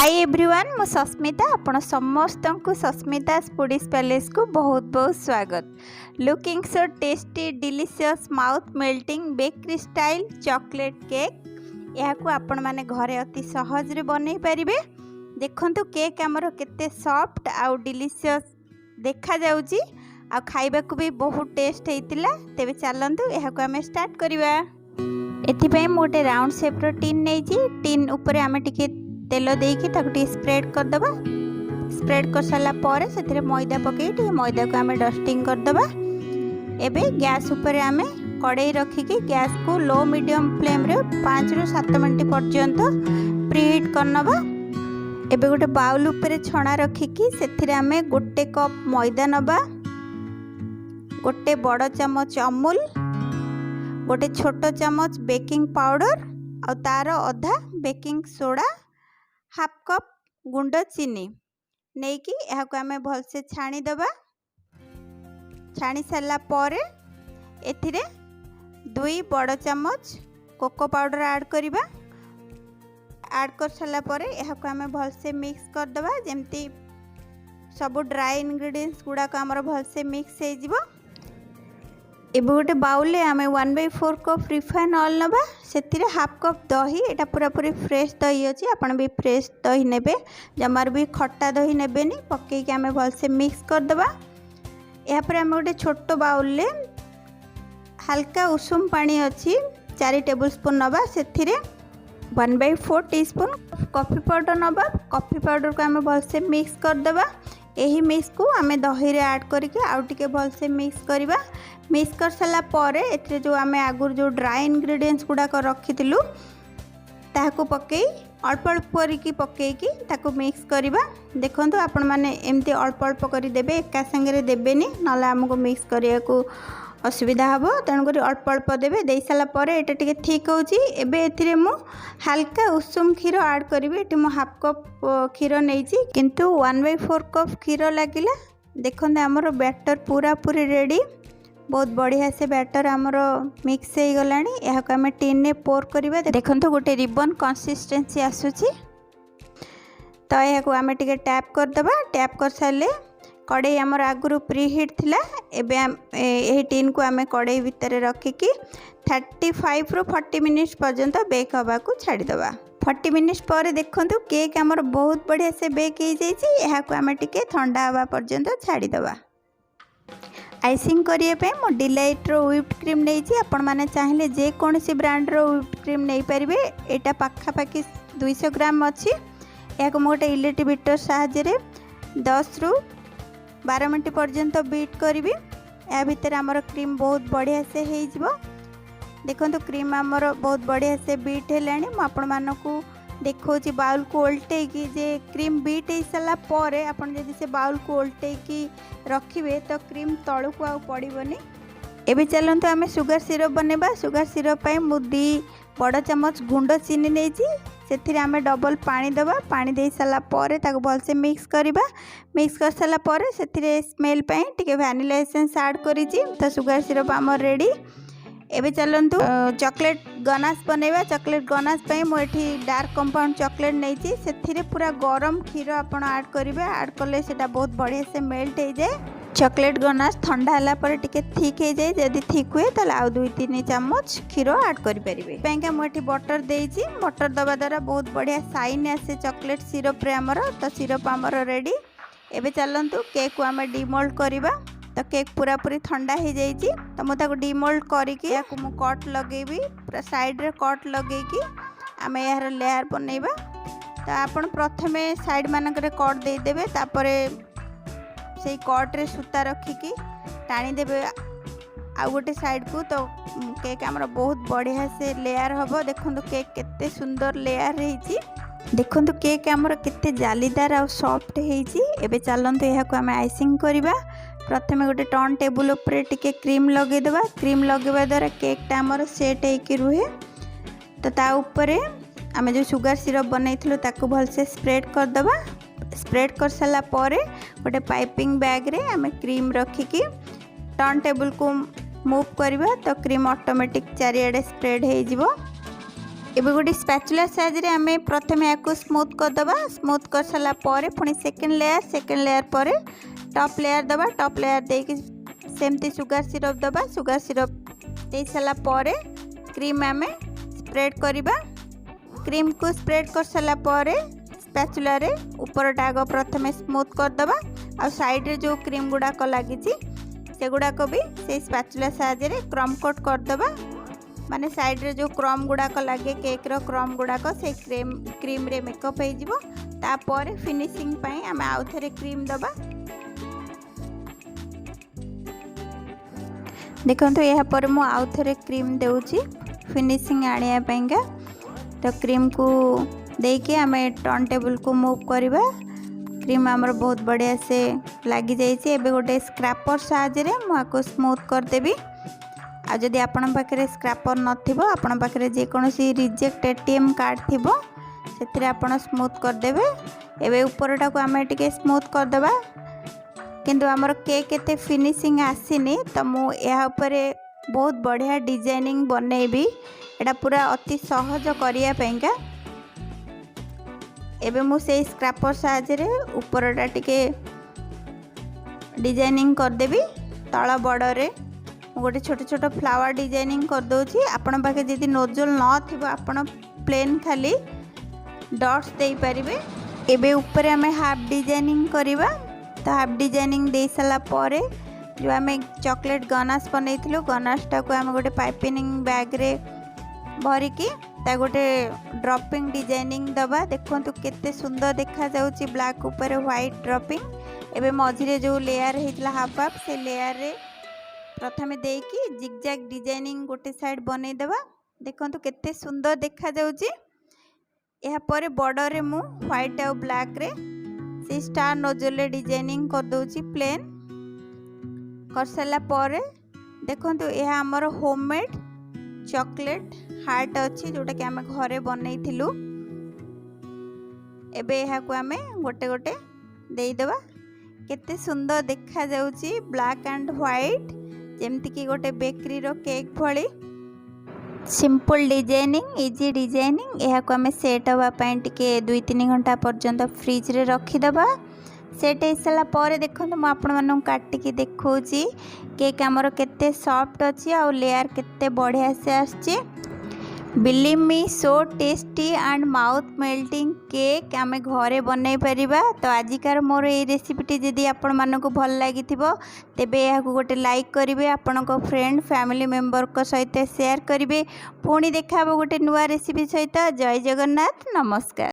Hi everyone, मु सस्मिता। आपण समस्त को सस्मिता फूडीज पैलेस को बहुत बहुत स्वागत। Looking so tasty delicious mouth melting bakery style chocolate cake या आपण माने घरे अति सहज रे बनै परिबे। देखंतु केक हमर केते सॉफ्ट आउ डिलीशियस देखा जाउची आ खाइबा को भी बहुत टेस्ट हेतिला। तेबे चलंतु एहा को हमें स्टार्ट करिवा। एथिपय मोटे राउंड शेप रो टिन नेची। टिन ऊपर हमें टिके तेल देकी ताकू स्प्रेड कर दबा। स्प्रेड कर सारा पर से मैदा पकई मैदा को आम डस्टिंग कर दबा। एबे गैस ऊपर आम कड़ाई रखिकी गैस को लो मीडियम फ्लेम रे 5 ରୁ 7 मिनट पर्यंत प्रीहीट करनबा। एबे गोटे बाउल ऊपर छणा रखिकी से आम गोटे कप मैदा नबा, गोटे बड़ चामच अमूल, गोटे छोट चामच बेकिंग पाउडर और तार अधा बेकिंग सोडा, हाफ कप गुंड चीनी नहीं कि यह आम भलसे छाणी दबा। छाणी सारा पर एथिरे 2 बड़ चामच कोको पाउडर ऐड करिबा। ऐड कर सारा पर यह आम भलसे मिक्स कर दबा जेमती सब ड्राई इंग्रेडिएंट्स गुड़ाक आमर भलसे मिक्स हो जिवो। एबे गोटे बाउल आम 1/4 कप रिफाइन ऑयल नबा। से हाफ कप दही, एटा पूरा पूरी फ्रेश दही अच्छी, आपन भी फ्रेश दही नेबे, जमार भी खट्टा दही नेबेनी। पकईकि आम भलसे मिक्स करदबा। यापर आम गोटे छोट बाउल हल्का उषुम पानी अच्छी 4 टेबल स्पून नबा। से 1/4 टीस्पून कॉफी पाउडर नबा। कॉफी पाउडर को आम भलसे मिक्स करदबा। यही मिक्स को आम दही रे ऐड करके आउ टिके भलसे मिक्स करवा। मिक्स कर सारा पर एथिरे जो आम आगुर जो ड्राई इंग्रेडिएंट्स गुड़ाक रखिलु ताकू पकई अल्प अल्प करके पकईकी ताकू मिक्स करवा। देखंतु आपण माने एमती अल्प अल्प कर देबे, एका संगे देबेनी, नला हमको मिक्स करिया को असुविधा हम। तेणुक अल्प अल्प देवे। दे सारा पर एटा टिके ठीक होची। एबे एथिरे मु हल्का उषुम क्षीर ऐड करी। एटी मु हाफ कप क्षीर नहींची किंतु 1/4 कप क्षीर लगिला। देखते आमर बैटर पूरा पूरी रेडी, बहुत बढ़िया से बैटर आमर मिक्स हो गला। यह आम टीन ने पोर करवा। देखते गोटे रिबन कंसिस्टेंसी आसूची। तो यह आम टे टैप करदे। टैप कर सारे कड़ाई आमर आगुरी प्रीहीट थिला। एबे यही टीन को आम कड़ाई भितर रखिकी 35 ରୁ 40 मिनिट्स पर्यंत बेक हवा को छाड़ीदबा। 40 मिनिट्स पर देखंतु केक आमर बहुत बढ़िया से बेक हो जाइए। यह आम टिके ठंडा हवा पर्यंत छाड़ीदबा। आइसिंग करने मो डिलाइट रो व्हिप्ड क्रीम नहीं। आपण माने चाहिए जेकोसी ब्रांड रो व्हिप्ड क्रीम नहीं पारे। यहाँ पाखापाखि 200 ग्राम अच्छी। यह गोटे इलेक्ट्रिक बीटर साहाय्य 10 ରୁ 12 मिनट पर्यंत बीट करी। या भितर आमर क्रीम बहुत बढ़िया से हो। देखो क्रीम आमर बहुत बढ़िया से बीट है। आपण मानकू देखो बाउल को ओल्टे कि जे क्रीम बीट हो सारा पर आपन जदि से बाउल को ओल्टे कि रखिए तो क्रीम तलू को आ पड़ोनी। एबे चलते आम सुगर सिरप बनेबा। सुगर सिरप मु 2 बड़ चामच गुंड चीनी नहीं। से आम डबल पानी दबा। पानी दे सारा पर भलसे मिक्स करवा। मिक्स कर सारा पर से स्मेल टिके वैनिला एसेंस ऐड करी। तो सुगर सिरप आम रेडी। एबे चलंतु चॉकलेट गनाश बनेबा। चॉकलेट गनाश मुझे डार्क कंपाउंड चॉकलेट नहीं। से पूरा गरम क्षीर आप ऐड करेंगे। ऐड कले से बहुत बढ़िया से मेल्ट हो जाए। चॉकलेट गनाश ठंडा है पर टिके थिक हो जाए। जदि थिक हुए तो आउ 2-3 चामच क्षीर ऐड करेंगे। मुझे बटर देती। बटर दबा द्वारा बहुत बढ़िया साइन आसे चॉकलेट सिरप रे आमर। तो सिरप आमर रेडी। एबे चलंतु केक को आम डिमोल्ड करवा। तो केक पूरा पूरी ठंडा हो जाइए। तो मुझे डिमोल्ड करके कट लगेबी। पूरा साइड रे कट लगेगी आम यार लेयर बनइबा। तो आपन प्रथमे साइड मानक कट देदेवे। तापर से कट रे सूता रखिकी टाणी देवे आ गोटे साइड को। तो केक आमर बहुत बढ़िया से लेयर हम। देखो केक केते सुंदर लेयर रही। देखो केक आमर केते जालीदार और सॉफ्ट होइछि। एबे चलंतु यह को आम आइसिंग करवा। प्रथमे गोटे टर्न टेबुल उपर टिके क्रीम लगेदेवा। क्रीम लगेवा द्वारा केकटा आमर सेट होकर रुहे। तो ता उपरे आम जो सुगर सिरप बनई ताकू भलसे स्प्रेड करदबा। स्प्रेड कर सारा पर गोटे पाइपिंग बैग रे आम क्रीम रखिकी टर्न टेबुल को मूव करवा। तो क्रीम ऑटोमेटिक चारिआडे स्प्रेड हो। एबे गोटे स्पैचुला साइज आम प्रथम या स्मूथ करदे। स्मूथ कर सारा पर पुणी सेकेंड लेयर पर टॉप लेयर दबा। टॉप लेयर देकी सेमती सुगर सिरप दबा। सुगर सिरप दे सारा पर क्रीम आम स्प्रेड करवा। क्रीम को स्प्रेड कर सारा पर स्पैचुला रे ऊपरटा आग प्रथम स्मूथ करदे। आ साइड रे जो क्रीम गुड़ाक लगी से गुड़ाक भी से स्पैचुला साइज क्रम कोट करदे। माने साइड रे जो क्रम गुड़ाक लगे केक रो क्रम गुड़ाक से क्रीम रे मेकअप हो तापर फिनिशिंग पाई आम आउ थे क्रीम दबा। देखो यहाँ पर मु आउ थे क्रीम देउची फिनिशिंग आनिया पाइंका। तो क्रीम को देके आम टर्न टेबल को मूव करवा। क्रीम आमर बहुत बढ़िया से लगी जाइए। एबे गोटे स्क्रैपर साहाय्य मुझे स्मूथ करदेवी। आ जदि आपण पाखे स्क्रैपर नथिबो आपण पाखे जेकोसी रिजेक्ट एटीएम कार्ड थिबो सेथिरे आपण स्मूथ करदेबे। एबे ऊपरटा को आमे टिके स्मूथ करदेबा। किंतु आमर केक एते फिनिशिंग आसीनी तो मु या ऊपर बहुत बढ़िया डिजाइनिंग बनैबी। एटा पूरा अति सहज करिया पैंका। एबे मु से स्क्रैपर साहाय्य ऊपरटा टिके डिजाइनिंग करदेबी। तळ बॉर्डर गोटे छोट छोट फ्लावर डिजाइनिंग कर दोची। आपण पाखे जदि नोजल न थिबो आपण प्लेन खाली डॉट्स दे पारिबे। एबे ऊपर आमे हाफ डिजाइनिंग करिबा। तो हाफ डिजाइनिंग दे साला परे जो आमे चॉकलेट गनाश बनैथिलु गनाशटा को आमे गोटे पाइपिंग बैग रे भरिकी ता गोटे ड्रॉपिंग डिजाइनिंग दबा। देखंतु केते सुंदर देखा जाउची ब्लैक ऊपर व्हाइट ड्रॉपिंग। एबे मझिरे जो लेयर हेतला हाफ हाफ से लेयर रे प्रथमे देकी जिगजैग डिजाइनिंग गोटे साइड बनै देबा। देखंतु केते सुंदर देखा जाउची। एहा परे बॉर्डर रे मु व्हाइट आ ब्लैक रे से स्टार नोजल रे डिजाइनिंग कर दोची प्लेन कर साला परे। देखंतु एहा हमर होममेड चॉकलेट हार्ट अछि जोटा कि आमे घरे बनैथिलु। एबे एहा को आमे गोटे गोटे देई देबा। केते सुंदर देखा जाउची ब्लैक एंड व्हाइट जेमती कि गोटे बेकरी रो केक भली। Simple designing easy designing. यह को आम सेट हाँपाई टिके 2-3 घंटा पर्यंत फ्रिज रे रखीदबा। सेट हो सारा पर देखो मुझे आपण काटिकी देखौची केक आमर केते सॉफ्ट अच्छी आ लेयर केते बढ़िया से आछी। Believe me so tasty and mouth melting cake आमे घरे बनई परिबा। तो आजिकार मोर ये रेसिपीटी जदि आपण मानक भल लगी तेबे यह गोटे लाइक करेंगे। आपण फ्रेंड फैमिली मेंबर को सहित शेयर करेंगे। पुणी देखा गोटे नुआ रेसिपी सहित। जय जगन्नाथ नमस्कार।